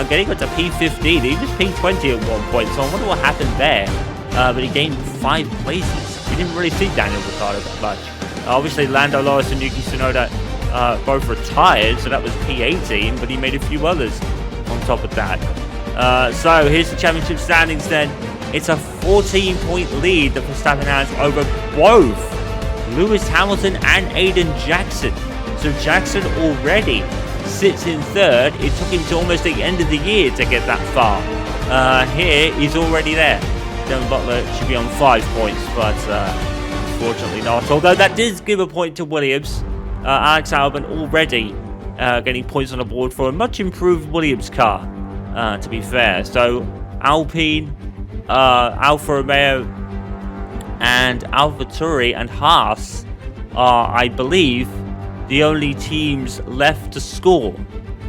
getting up to P15. He was P20 at one point, so I wonder what happened there. But he gained 5 places. We didn't really see Daniel Ricciardo that much. Obviously, Lando Norris and Yuki Tsunoda both retired, so that was P18, but he made a few others on top of that. So here's the championship standings then. It's a 14-point lead that Verstappen has over both Lewis Hamilton and Aiden Jackson. So Jackson already sits in 3rd. It took him to almost the end of the year to get that far. Here, he's already there. Devon Butler should be on 5 points, but unfortunately not. Although that did give a point to Williams. Alex Albon already getting points on the board for a much improved Williams car, to be fair. So Alpine, Alfa Romeo, and AlphaTauri and Haas are, I believe, the only teams left to score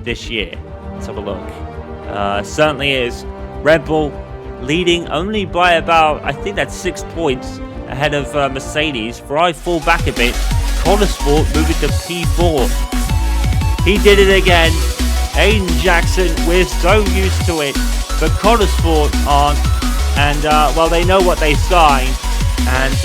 this year. Let's have a look. Certainly is. Red Bull leading only by about, I think that's 6 points ahead of Mercedes. Ferrari fall back a bit. Konnersport moving to P4. He did it again. Aiden Jackson, we're so used to it, but Konnersport aren't. And, well, they know what they signed. And,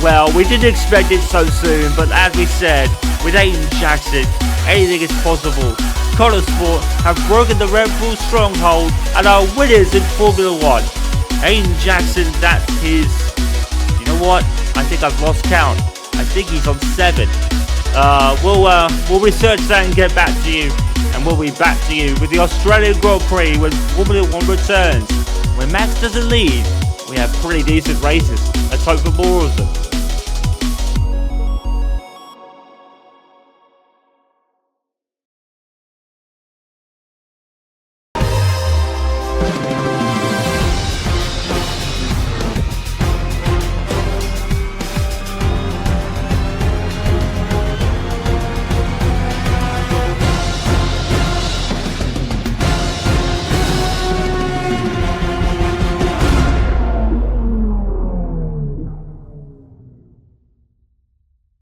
well, we didn't expect it so soon, but as we said, with Aiden Jackson, anything is possible. Konnersport have broken the Red Bull stronghold and are winners in Formula 1. Aiden Jackson, that's his... You know what? I think I've lost count. I think he's on 7. We'll research that and get back to you. And we'll be back to you with the Australian Grand Prix when Formula 1 returns. When Max doesn't lead, we have pretty decent races. Let's hope for more of them.